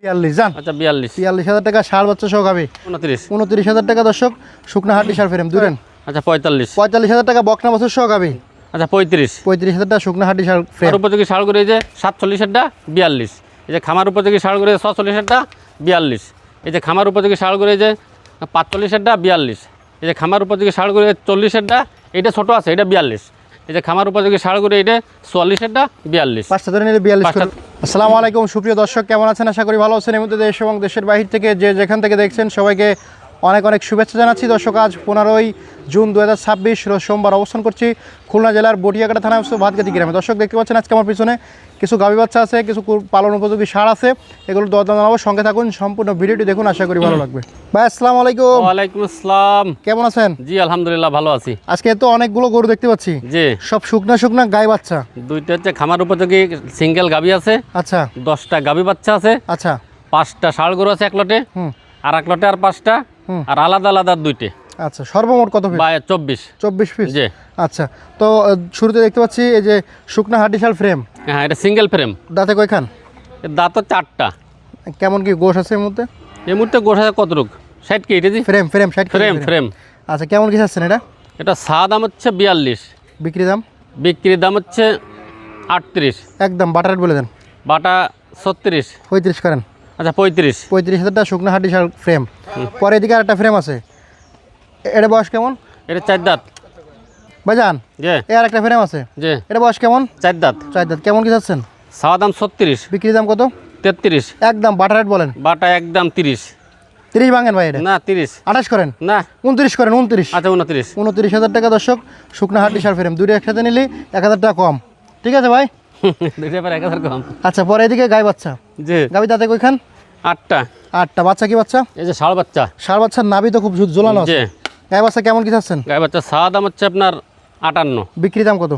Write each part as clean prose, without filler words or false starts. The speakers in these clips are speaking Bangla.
42 জান। আচ্ছা 42 টাকা ষাঁড় বাচ্চা সহ গাবি। 29,000 টাকা দর্শক শুকনা হাড্ডি ষাঁড় ফ্রেম দুরেন। আচ্ছা 45 টাকা বকনা বছর সহ গাবি। আচ্ছা 35 টাকা শুকনা হাড্ডি ষাঁড় ফ্রেম। উপযোগী ষাঁড় করে এই যে 47 42, এই যে খামার উপযোগী ষাঁড় করে 46 42, এই যে খামার উপযোগী ষাঁড় করে এই যে 45 42, এই যে খামার উপযোগী ষাঁড় করে 40, এইটা ছোট আছে এটা 42, এই যে খামার উপযোগী ষাঁড় করে এটা 44 42। পাঁচটা ধরে নিলে 42। আসসালামু আলাইকুম সুপ্রিয় দর্শক, কেমন আছেন? আশা করি ভালো আছেন। এর মধ্যে দেশ এবং দেশের বাহির থেকে যে যেখান থেকে দেখছেন সবাইকে অনেক অনেক শুভেচ্ছা জানাচ্ছি। দর্শক আজ 15ই জুন 2026 রোজ সোমবার অবস্থান করছি খুলনা জেলার বটিয়াকাটা থানায় ভাতগাতি গ্রামে। দর্শক দেখতে পাচ্ছেন আজকে আমার পিছনে কিছু গাভী বাচ্চা আছে, কিছু পালন উপযোগী ষাঁড় আছে, এগুলো দরদাম জানাবো। সঙ্গে থাকুন, সম্পূর্ণ ভিডিওটি দেখুন, আশা করি ভালো লাগবে। ভাই আসসালামু আলাইকুম। ওয়ালাইকুম আসসালাম। কেমন আছেন? জি আলহামদুলিল্লাহ ভালো আছি। আজকে তো অনেকগুলো গরু দেখতে পাচ্ছি, জি সব শুকনা গাই বাচ্চা। দুইটা হচ্ছে খামার উপযোগী সিঙ্গেল গাভী আছে, আচ্ছা 10টা গাভী বাচ্চা আছে, আচ্ছা 5টা ষাঁড় গরু আছে এক লটে, আর এক লটে আর 5টা, আর আলাদা আলাদা 2টে। আচ্ছা সর্বমোট কত পিস? 24 পিস। জি। আচ্ছা তো শুরুতে দেখতে পাচ্ছি এই যে শুকনা হাড্ডি ষাঁড় ফ্রেম, হ্যাঁ এটা সিঙ্গেল ফ্রেম, দাঁতে কয়খান? এর দাঁত হচ্ছে 8টা। কেমন কি গোশ আছে এর মধ্যে? এই মুহূর্তে গোশ আছে কত রোগ? 60 কেজি ফ্রেম 60 ফ্রেম। আচ্ছা কেমন কি চাচ্ছেন এটা? এটা চা দাম হচ্ছে 42, বিক্রি দাম? বিক্রির দাম হচ্ছে 38, একদম বাটার রেট বলে দেন। বাটা 36। 35 করেন। আচ্ছা 35 টাকা শুকনা হাড্ডি ষাঁড় ফ্রেম। পরে এদিকে আরেকটা ফ্রেম আছে, এটা বয়স কেমন? এটা 4 দাঁত। ভাইজান জি এই আরেকটা ফ্রেম আছে, জি এটা বয়স কেমন? 4 দাঁত। 4 দাঁত। কেমন কি চাচ্ছেন? চা দাম 36, বিক্রি দাম কত? 33, একদম বাটার রেট বলেন। বাটা একদম 30। 30 ভাঙেন ভাই, এটা না 30, 28 করেন। না 29 করেন। 29। আচ্ছা 29। 29,000 টাকা দর্শক শুকনা হাড্ডি ষাঁড় ফ্রেম। দুটো একসাথে নিলে 1,000 টাকা কম। ঠিক আছে ভাই। দুইটা পর 1000 কম। আচ্ছা পরে এদিকে গাই বাচ্চা, জি গাবি দাঁতে কয়খান? 8টা। 8টা। বাচ্চা কি বাচ্চা? এই যে ষাঁড় বাচ্চা। ষাঁড় বাচ্চার নাভি তো খুব ঝোলানো আছে। জি গাই বাচ্চা কেমন কি চাচ্ছেন? গাই বাচ্চা চা দাম হচ্ছে আপনার 58, বিক্রি দাম কত?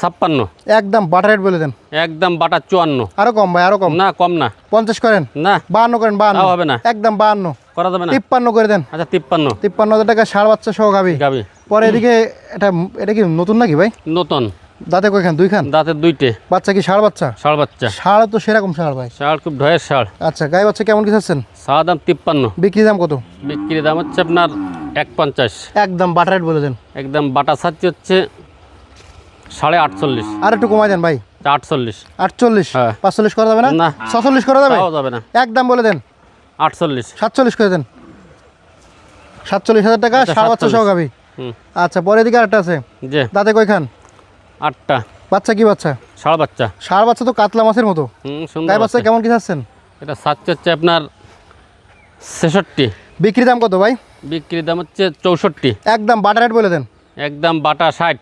56, একদম বাটার রেট বলে দেন। একদম বাটা 54। আরো কম ভাই, আরো কম। না কম না। 50 করেন। না 52 করেন। 52 তাও হবে না। একদম 52 করা যাবে না। 53 করে দেন। আচ্ছা 53। 53,000 টাকা ষাঁড় বাচ্চা সহ গাবি। গাবি পরে এদিকে এটা কি নতুন নাকি ভাই? নতুন। দাঁতে কয়খান? 2 খান। দাঁতের 2টে। বাচ্চা কি ষাঁড় বাচ্চা? ষাঁড় বাচ্চা। ষাঁড় তো সেরকম ষাঁড় ভাই। ষাঁড় খুব ঢয়ের ষাঁড়। আচ্ছা গাই বাচ্চা কেমন কি চাচ্ছেন? চা দাম 53, বিক্রি দাম কত? বিক্রির দাম হচ্ছে আপনার 150। একদম বাটার রেট বলে দেন। একদম বাটা ছাড়ছি হচ্ছে 48.5। আর একটু কমাই দেন ভাই। 48। 48। হ্যাঁ। 45 করা যাবে না? না। 46 করা যাবে? তাও যাবে না। একদম বলে দেন। 48। 47 করে দেন। 47,000 টাকা আচ্ছা, ষাঁড় বাচ্চা সহ 47 গাবি। হুম আচ্ছা পরে এদিকে আরেকটা আছে, জি দাঁতে কয়খান? 8টা। বাচ্চা কি বাচ্চা? ষাঁড় বাচ্চা। ষাঁড় বাচ্চা তো কাতলা মাছের মতো। সুন্দর গাই বাচ্চা বাচ্চা। কেমন কি চাচ্ছেন? এটা ছাড়ছি হচ্ছে আপনার 66। বিক্রি দাম কত ভাই? বিক্রির দাম হচ্ছে 64। একদম বাটার রেট বলে দেন। একদম বাটা 60।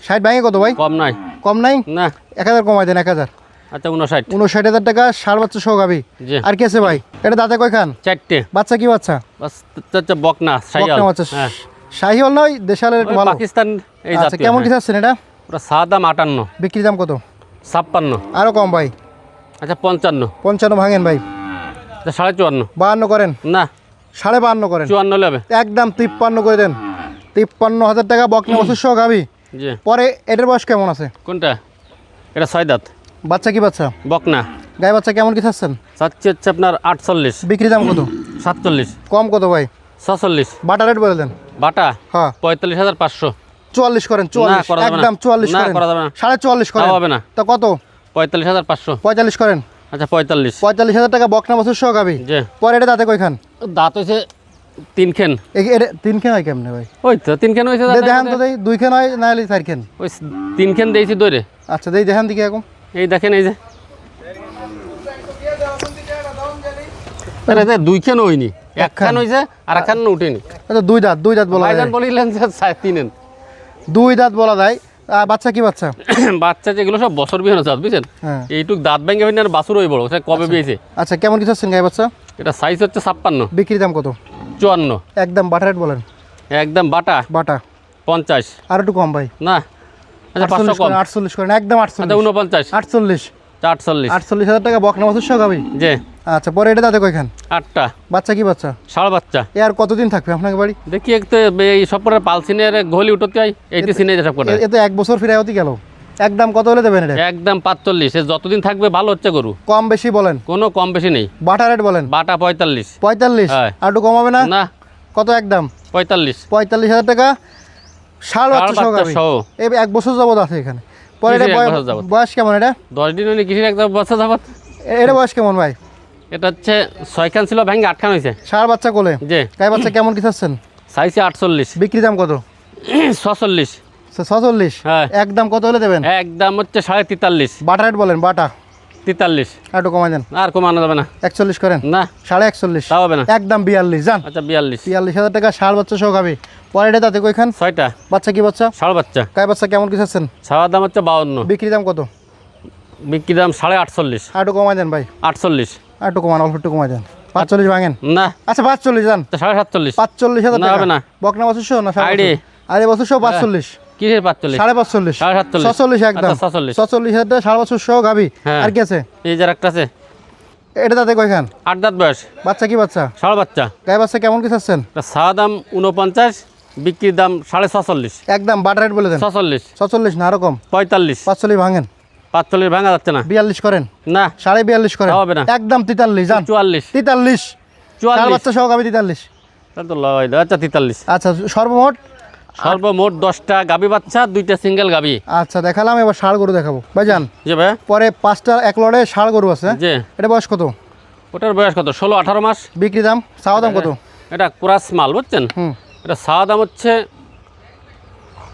60 ভাঙে কত ভাই? কম নয়। কম নাই? না 1000 কমাই দেন। 1000। আচ্ছা 59। 59,000 টাকা ষাঁড় বাচ্চা সহ গাবি। জি আর কি আছে ভাই? এটা দাঁতে কয়খান? 4টে। বাচ্চা কি বাচ্চা? বাস হচ্ছে বকনা শাহিওয়াল। বকনা বাচ্চা। হ্যাঁ শাহিওয়াল নয়, দেশালের একটু ওই ভালো। পাকিস্তান এই আচ্ছা জাতীয়। কেমন কি চাচ্ছেন এটা? ওটা চা দাম 58, বিক্রি দাম কত? 56। আরো কম ভাই। আচ্ছা 55। 55 ভাঙেন ভাই। আচ্ছা 54। 52 করেন। না 52.5 করেন। 54 নেবে। একদম 53 করে দেন। 53,000 টাকা বকনা বছর সহ গাবি। জি পরে এটার বয়স কেমন আছে? কোনটা? এটা 6 দাঁত। বাচ্চা কি বাচ্চা? বকনা। গাই বাচ্চা কেমন কি চাচ্ছেন? চাচ্ছি হচ্ছে আপনার 48। বিক্রি দাম কত? 47। কম কত ভাই? 46। বাটার রেট বলে দেন। বাটা হ্যাঁ 45,500। 44 করেন। না, 44 করা যাবে না। একদম 44 না, করেন। করা যাবে না। 44.5 করেন। তাও হবে না। তো কত? 45,500। 45 করেন। আচ্ছা 45। 45,000 টাকা বকনা বছর সহ গাবি। জি পরে এটা দাঁতে কয়খান? দাঁত হয়েছে 3 খেন। এটা 3 খেন হয় কেমনে ভাই? ওই তো 3 খেন হয়েছে। দেখান তো দেই। 2 খেন হয় না হলে 4 খেন? ওই 3 খেন দিয়েছি দৌড়ে। আচ্ছা দেই দেখান দিকে এখন। এই দেখেন এই যে আরে 2 খেন হয়নি, 1 খান হয়েছে আর 1 খান উঠেনি। আচ্ছা 2 দাঁত বলা যায়। ভাইজান বলিলেন যে 3 2 দাঁত বলা যায়। বাচ্চা কি বাচ্চা? বাচ্চা যেগুলো সব বছর বিহানো জাত বুঝছেন। হ্যাঁ। এইটুক দাঁত ভেঙে ভেঙে আর বাছুর ওই বড় সেটা কবে বিয়েছে। আচ্ছা কেমন কি চাচ্ছেন গাই বাচ্চা? এটা সাইজ হচ্ছে 56। বিক্রি দাম কত? 54। একদম বাটার রেট বলেন। একদম বাটা বাটা 50। আর একটু কম ভাই। না আচ্ছা 500 কম। 48 করেন। একদম 48। আচ্ছা 49। 48। 48। 48,000 টাকা বকনা বছর সহ গাবি। জি আচ্ছা পরে এটা দাঁতে কয়খান? 8টা। বাচ্চা কি বাচ্চা? ষাঁড় বাচ্চা। এ আর কতদিন থাকবে আপনাকে বাড়ি? দেখি একটু এই সব করে পালসিনের ঘলি উঠতে হয় এইটি সিনে সব করে। এ তো 1 বছর ফিরে হতে গেল। একদম কত হলে দেবেন এটা? একদম 45। এ যতদিন থাকবে ভালো হচ্ছে গরু, কম বেশি বলেন, কোনো কম বেশি নেই। বাটা রেট বলেন। বাটা 45। 45, হ্যাঁ। আর একটু কমাবে না? না, কত একদম? 45। 45,000 টাকা ষাঁড় বাচ্চা সহ বাচ্চা গাভী। সহ। এই 1 বছর যাবত আছে এখানে। পরে এটা কিসের 1 বছর যাবত? বয়স কেমন এটা? 10 দিন হলে কিসের একটা বছর যাবত। এটা বয়স কেমন ভাই? এটা হচ্ছে 6 খান ছিল, ভেঙে 8 খান হয়েছে। ষাঁড় বাচ্চা কোলে, যে গাই বাচ্চা কেমন কি চাচ্ছেন? চাইছে 48। বিক্রি দাম কত? 46। 46, হ্যাঁ। একদম কত হলে দেবেন? একদম হচ্ছে 43.5। বাটা রেট বলেন, বাটা 43। আর একটু কমাই দেন। আর কমানো যাবে না। 41 করেন। না, 41.5, তাও হবে না। একদম 42 যান। আচ্ছা 42। 42,000 টাকা ষাঁড় বাচ্চা সহ গাভী। পরে এটা তাতে কইখান 6টা বাচ্চা কি বাচ্চা? ষাঁড় বাচ্চা। গাই বাচ্চা কেমন কি চাচ্ছেন? ছাওয়ার দাম হচ্ছে 52। বিক্রি দাম কত? বিক্রি দাম 48.5। আর একটু কমাই দেন ভাই, 48। আর একটু কমান, অল্প একটু কমাই দেন। 45 ভাঙেন। না, আচ্ছা 45 যান। 47.5। 45,000 না, টাকা হবে না। বকনা বছর সহ না ষাঁড় আইডি। বছর? আরে বছর সহ 45, কিসের 45? 45.5, 47.5। 46 একদম। আচ্ছা, 46। 46,000 টাকা ষাঁড় বছর সহ গাভী। হ্যাঁ। আর কি আছে? এই যার একটা আছে, এটা তাতে কয়খান? 8 দাঁত বয়স, বাচ্চা কি বাচ্চা? ষাঁড় বাচ্চা। গাই বাচ্চা কেমন কি চাচ্ছেন? ছাওয়া দাম 49, বিক্রির দাম 46.5। একদম বাটা রেট বলে দেন। 46। 46 না আরো কম? 45। 45 ভাঙেন। 45 ভাঙা যাচ্ছে না। 42 করেন। না, 42.5 করেন। তাও হবে না। একদম 43 যান। 44। 43, ষাঁড় 44। বাচ্চা সহ গাভী 43। তাহলে তো লয় দাও। আচ্ছা 43। আচ্ছা সর্বমোট। সর্বমোট 10টা গাবি বাচ্চা, 2টা সিঙ্গেল গাবি। আচ্ছা দেখালাম, এবার ষাঁড় গরু দেখাবো ভাই যান। যে ভাই, পরে 5টা এক লড়ে ষাঁড় গরু আছে। যে এটা বয়স কত? ওটার বয়স কত? 16-18 মাস। বিক্রি দাম চাওয়া দাম কত? এটা ক্রাস মাল, বুঝছেন? হুম। এটা ছাওয়া দাম হচ্ছে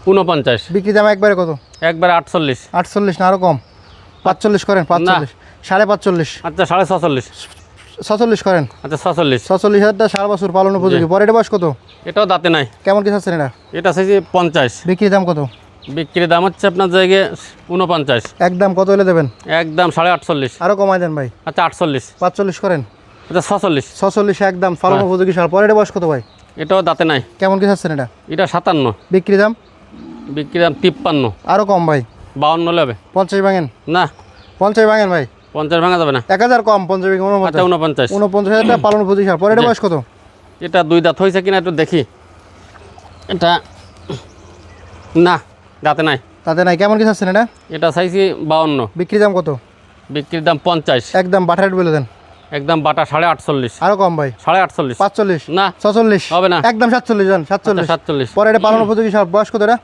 49। বিক্রি দাম একবারে কত? একবারে 48। 48 না আরো কম? 45 করেন। 45, 45.5, আচ্ছা 46.5। 46 করেন। আচ্ছা 46। 46,000 টাকা ষাঁড় বছর পালন উপযোগী। পরে এটা বয়স কত? এটাও দাঁতে নাই। কেমন কি চাচ্ছেন এটা? এটা চাইছি 50। বিক্রি দাম কত? বিক্রির দাম হচ্ছে আপনার জায়গায় 49। একদম কত হলে দেবেন? একদম 48.5। আরো কমাই দেন ভাই। আচ্ছা 48। 45 করেন। আচ্ছা 46। 46 একদম পালন হ্যাঁ। উপযোগী ষাঁড়। পরে এটা বয়স কত ভাই? এটাও দাঁতে নাই। কেমন কি চাচ্ছেন এটা? এটা 57। বিক্রি দাম? বিক্রির দাম 53। আরো কম ভাই। 52 হবে। 50 ভাঙেন। না, 50 ভাঙেন ভাই। 50 ভাঙা যাবে না। 1000 কম। 50 আচ্ছা 49। 49,000 টাকা পালন উপযোগী ষাঁড়। পরে এটা জি। বয়স কত? এটা 2 দাঁত হয়েছে কিনা একটু দেখি। এটা না, দাঁতে নাই। তাতে নাই। কেমন কি চাচ্ছেন এটা? এটা চাইছি 52। বিক্রি দাম কত? বিক্রির দাম 50। একদম বাটা রেট বলে দেন। একদম বাটা 48.5। আরো কম ভাই। 48.5। 45, না, 46 হবে না। একদম 47 যান। 47। 47। পরে এটা পালন উপযোগী ষাঁড়। বয়স কত এটা?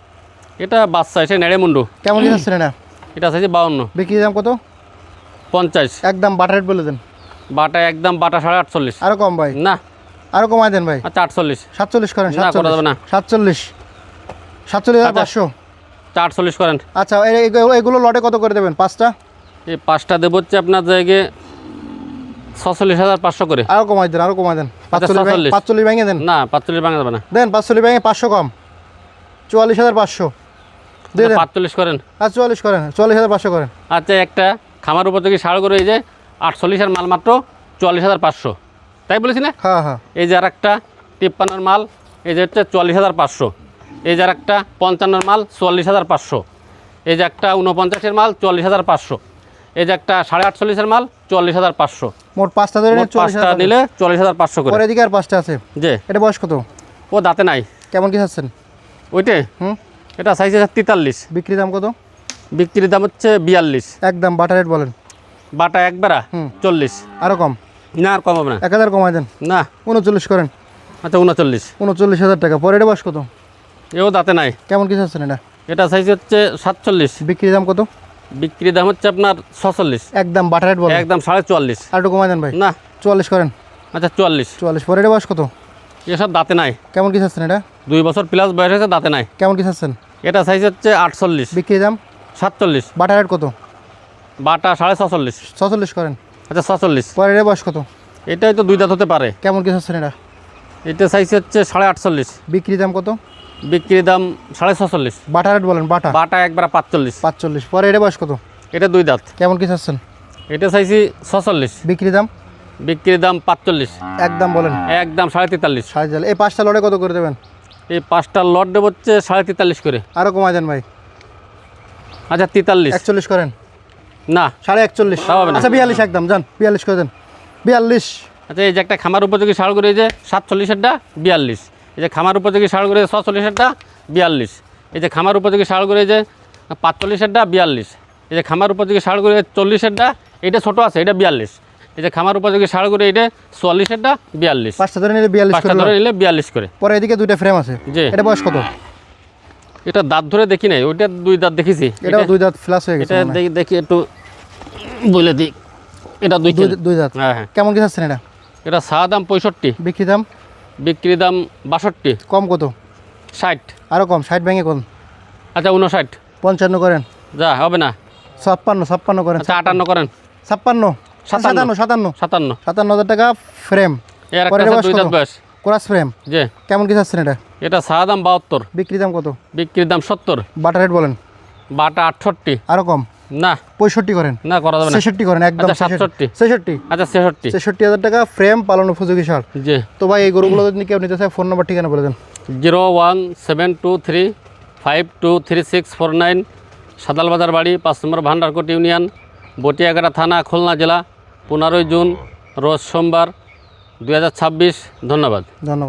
এটা বাচ্চা এসে নেড়ে মুন্ডু। কেমন কি চাচ্ছেন এটা? এটা চাইছি 52। বিক্রি দাম কত? 50। একদম বাটা রেট বলে দেন। বাটা একদম বাটা 48.5। আরো কম ভাই। না, আরো কমাই দেন ভাই। আচ্ছা 48। 47 করেন। না, করা যাবে না। 47, 47,500। 48 করেন। আচ্ছা এগুলো লটে কত করে দেবেন? 5টা? এই 5টা দেবো হচ্ছে আপনার জায়গায় 46,500 করে। আরো কমাই দেন, আরো কমাই দেন। 45। 45 ভেঙে দেন। না, 45 ভাঙা যাবে না। দেন 45 ভেঙে 500 কম। 44,500 দিয়ে দেন। 45 করেন। আর 44 করেন। 44,500 করেন। আচ্ছা একটা খামার উপর থেকে ষাঁড় করে এই যে 48 এর মাল মাত্র 44,500, তাই বলেছি না? হ্যাঁ হ্যাঁ। এই যে আর একটা 53 মাল, এই যে হচ্ছে 44,500। এই যে আর একটা 55 মাল 44,500। এই যে একটা 49 মাল 44,500। এই যে একটা 48.5 মাল 44,500। মোট 5টা ধরে মোট 5টা নিলে 44,500 করে। পরে এদিকে আর 5টা আছে। যে এটা বয়স কত? ও দাঁতে নাই। কেমন কি চাচ্ছেন? ওইটাই হুম। এটা সাইজ আছে 43। বিক্রি দাম কত? বিক্রির দাম হচ্ছে 42। একদম বাটা রেট বলেন। বাটা একবারা 40। আরো কম? না, আর কম হবে না। 1000 কমাই দেন। না, 39 করেন। আচ্ছা 39। 39,000 টাকা। পরে এটা বয়স কত? এও দাঁতে নাই। কেমন কি চাচ্ছেন এটা? এটা সাইজ হচ্ছে 47। বিক্রি দাম কত? বিক্রির দাম হচ্ছে আপনার 46। একদম বাটা রেট বলেন। একদম 44। আর একটু কমাই দেন ভাই। না, 44 করেন। আচ্ছা 44। 44। পরে এটা বয়স কত? এসব দাঁতে নাই। কেমন কি চাচ্ছেন এটা? 2 বছর প্লাস বয়স হয়েছে, দাঁতে নাই। কেমন কি চাচ্ছেন? এটা সাইজ হচ্ছে 48। বিক্রি দাম? 47। বাটা রেট কত? বাটা 46.5। 46 করেন। আচ্ছা 46। পরে এটা বয়স কত? এটাই তো 2 দাঁত হতে পারে। কেমন কি চাচ্ছেন এটা? এটা সাইজ হচ্ছে 48.5। বিক্রি দাম কত? বিক্রির দাম 46.5। বাটা রেট বলেন। বাটা? বাটা একবার 45। 45। পরে এটা বয়স কত? এটা 2 দাঁত। কেমন কি চাচ্ছেন? এটা চাইছি 46। বিক্রি দাম? বিক্রির দাম 45। একদম বলেন। একদম 43.5। সাড়ে চাল। এই 5টা লড়ে কত করে দেবেন? এই 5টা লট দেবো হচ্ছে 43.5 করে। আরো কমাই দেন ভাই। আচ্ছা 43। 41 করেন। না, 41.5। তাও হবে না। আচ্ছা 42 একদম যান। 42 করে দেন। 42। আচ্ছা এই যে একটা খামার উপযোগী ষাঁড় করে এই যে 47-এরটা 42। এই যে খামার উপযোগী ষাঁড় করে 46-এরটা 42। এই যে খামার উপযোগী ষাঁড় করে এই যে 45-এরটা 42, এই যে খামার উপযোগী ষাঁড় করে 40-এরটা, এটা ছোট আছে, এটা 42, এই যে খামার উপযোগী ষাঁড় করে এটা 44-এরটা 42, পাঁচটা ধরে নিলে 42 পাঁচটা করে ধরে নিলে 42 করে। পরে এদিকে দুইটা ফ্রেম আছে, জি। এটা বয়স কত? এটা দাঁত ধরে দেখি নাই, ওইটা 2 দাঁত দেখেছি, এটাও দুই দাঁত ফ্লাশ হয়ে গেছে এটা মনে হয়। দেখি একটু বলে দিই, এটা দুই দুই দাঁত। হ্যাঁ হ্যাঁ। কেমন কি চাচ্ছেন এটা? এটা চা দাম 65, বিক্রি দাম বিক্রি দাম 62, কম কত? 60, আরো কম, 60 ভেঙে কোন? আচ্ছা 59, 55 করেন, যা হবে না, 56 করেন, আচ্ছা 58 করেন, 56, 57, 57,000 টাকা ফ্রেম। এর পরের একটা বয়স 2 কত? দাঁত বয়স। Chorus frame. জি। কেমন কি চাচ্ছেন এটা? এটা চা দাম 72, বিক্রি দাম কত? বিক্রির দাম 70, বাটার রেট বলেন, বাটা 68, আরো কম, না 65 করেন, না করা যাবে না, 66 করেন, একদম আচ্ছা, 67, 66, আচ্ছা 66, 66,000 টাকা ফ্রেম, পালন উপযোগী ষাঁড়। জি। তো ভাই এই গরুগুলো যদি কেউ নিতে চায় ফোন নাম্বার ঠিকানা বলে দেন। 01723523649, সাদালবাজার বাড়ি, 5 নম্বর ভান্ডারকোট ইউনিয়ন, বটিয়াঘাটা থানা, খুলনা জেলা। 15 জুন রোজ সোমবার 2026। ধন্যবাদ। ধন্যবাদ।